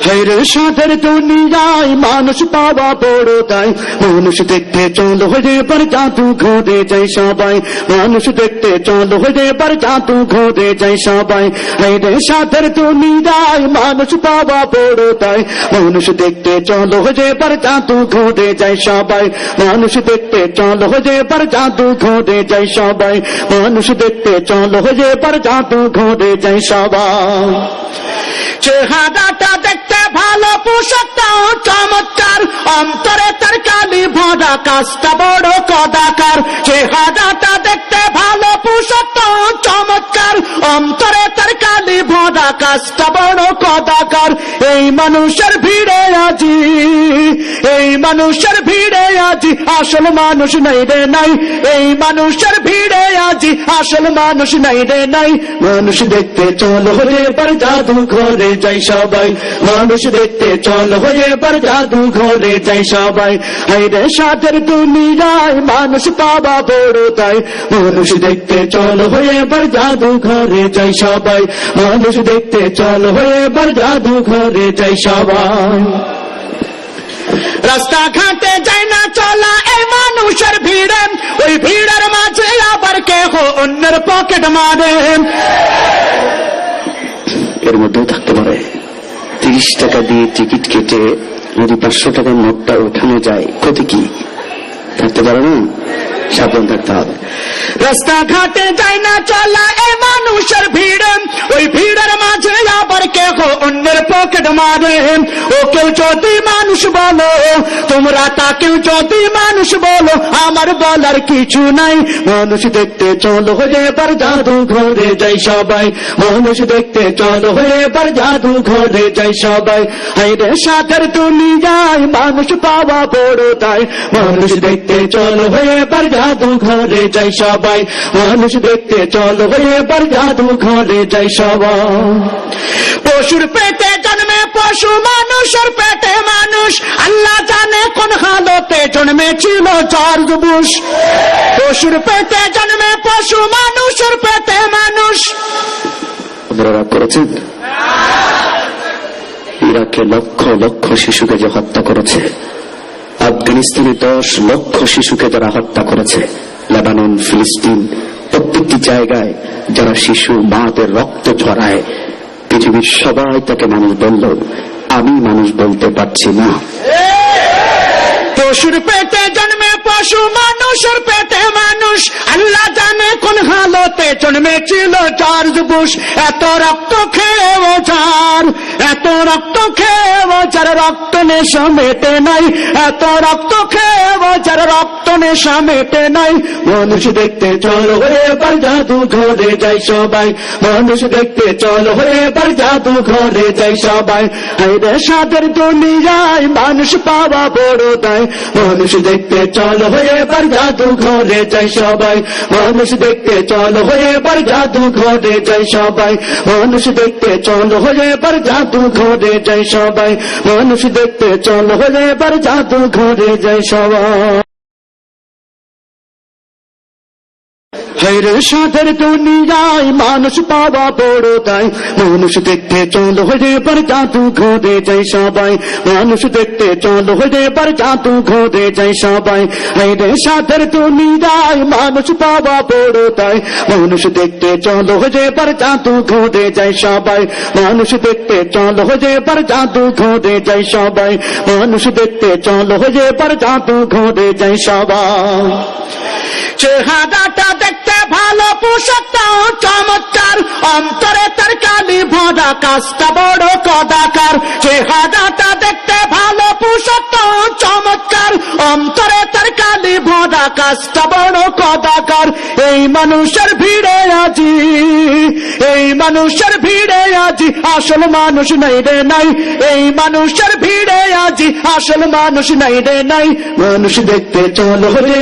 হায়রে সাদের দুনিয়ায় মানুষ পাওয়া বড় তাই, মানুষ দেখতে চলো হয়ে পর জাদু ঘুরে যায় সবাই, মানুষ দেখতে চলো হয়ে পর জাদু ঘুরে যায় সবাই। হায়রে সাদের দুনিয়ায় মানুষ পাওয়া বড় তাই, মানুষ দেখতে চলো হয়ে পর জাদু ঘুরে যায় সবাই, মানুষ দেখতে চলো হয়ে পর জাদু ঘুরে যায় সবাই, মানুষ দেখতে চলো হয়ে পর জাদু ঘুরে যায় সবাই। চেহারাটা দেখতে ভালো, পোশাকটাও চমৎকার, অন্তরে তার কালি ভরা, কাজটা বড় কদাকার। চেহারাটা দেখতে ভালো, পোশাকটাও চমৎকার, অন্তরে তার কালি ভরা, কাজটা বড় কদাকার। এই মানুষের ভিড়ে আজি, এই মানুষের ভিড়ে আজি আসল মানুষ নাই রে নাই, এই মানুষের ভিড়ে আজি আসল মানুষ নাই রে নাই। মানুষ দেখতে চলো হয়ে পর জাদু ঘরে যাই সবাই, মানুষ দেখতে চল হয়ে পর জাদু ঘরে যাই সবাই। হায়রে সাদের দুনিয়ায় মানুষ পাওয়া বড় তাই, মানুষ দেখতে চল হয়ে পর জাদু ঘরে যাই সবাই, মানুষ দেখতে চল হয়ে পর জাদু ঘরে যাই সবাই। রাস্তাঘাটে যায় না চলা এই মানুষের ভিড়ে, ওই ভিড়ের মাঝে আবার কেহ অন্যের পকেট মারে। এর মধ্যেও থাকতে পারে 30 টাকা দিয়ে টিকিট কেটে যদি 500 টাকার নোটটা ওঠানো যায়, ক্ষতি কি? থাকতে পারে না, সাবধান থাকতে হবে। রাস্তাঘাটে যায় না চলা এই মানুষের ভিড়ে, ওই ভিড়ের মাঝে আবার কেহ অন্যের পকেট মারে। ও কেউ যদি মানুষ বলো, তোমরা তাকেও যদি মানুষ বলো, আমার বলার কিছু নাই। মানুষ দেখতে চলো হয়ে এবার জাদু ঘরে যাই সবাই, মানুষ দেখতে চলো হয়ে এবার জাদু ঘরে যাই সবাই। হায়রে সাদের দুনিয়ায় মানুষ পাওয়া বড় তাই, মানুষ দেখতে চলো হয়ে এবার জাদু ঘরে যাই সবাই, মানুষ দেখতে চলো হয়ে এবার জাদু ঘরে যাই সবাই। পশুর পেটে জন্মে পশু, মানুষের পেটে মানুষ, আল্লাহ জানে কোন হালতে জন্মেছিল জর্জ বুশ। পশুর পেটে জন্মে পশু, মানুষের পেটে মানুষ। আপনারা রাগ করেছেন? ইরাকে লক্ষ লক্ষ শিশুকে যে হত্যা করেছে, আফগানিস্তানে 10 লক্ষ শিশুকে যারা হত্যা করেছে, লেবানন, ফিলিস্তিন, প্রত্যেকটি জায়গায় যারা শিশু মাদের রক্ত ঝরায়, পৃথিবীর সবাই তাকে মানুষ বলল, আমি মানুষ বলতে পারছি না। পশুর পেটে জন্মে পশু, মানুষের পেটে মানুষ, আল্লাহ জানে কোন হালতে জন্মেছিল জর্জ বুশ। এত রক্ত খেয়েও যার, এত রক্ত খেয়েও যার রক্ত নেশা মেটে নাই, এত রক্ত খেয়েও যার রক্ত নেশা মেটে নাই। মানুষ দেখতে চলো হয়ে এবার জাদু ঘরে যাই সবাই, মানুষ দেখতে চলো হয়ে এবার জাদু ঘরে যাই সবাই। হায়রে সাদের দুনিয়ায় মানুষ পাওয়া বড় তাই, মানুষ দেখতে চলো হয়ে এবার জাদু ঘরে যাই সবাই, মানুষ দেখতে চলো হয়ে এবার জাদু ঘরে যাই সবাই, মানুষ দেখতে চলো হয়ে এবার জাদু ঘরে যাই সবাই, মানুষ দেখতে চলো হয়ে এবার জাদু ঘরে যাই সবাই। হায়রে সাদের দুনিয়ায় মানুষ পাওয়া বড় তাই, মানুষ দেখতে চলো হয়ে এবার জাদু ঘুরে যাই সবাই, মানুষ দেখতে চলো হয়ে এবার জাদু ঘুরে যাই সবাই। হায়রে সাদের দুনিয়ায় মানুষ পাওয়া বড় তাই, মানুষ দেখতে চলো হয়ে এবার জাদু ঘুরে যাই সবাই, মানুষ দেখতে চলো হয়ে এবার জাদু ঘুরে যাই সবাই, মানুষ দেখতে চলো হয়ে এবার জাদু ঘুরে যাই সবাই। চেহারাটা দেখতে ভালো, পোশাকটাও চমৎকার, অন্তরে তার কালি ভরা, কাজটা বড় কদাকার। চেহারাটা দেখতে ভালো, পোশাকটাও চমৎকার, অন্তরে তার কালি ভরা, কাজটা বড় কদাকার। এই মানুষের ভিড়ে আজি, এই মানুষের ভিড়ে আজি আসল মানুষ নাই রে নাই, এই মানুষের ভিড়ে আজি আসল মানুষ নাই রে নাই। মানুষ দেখতে চলো রে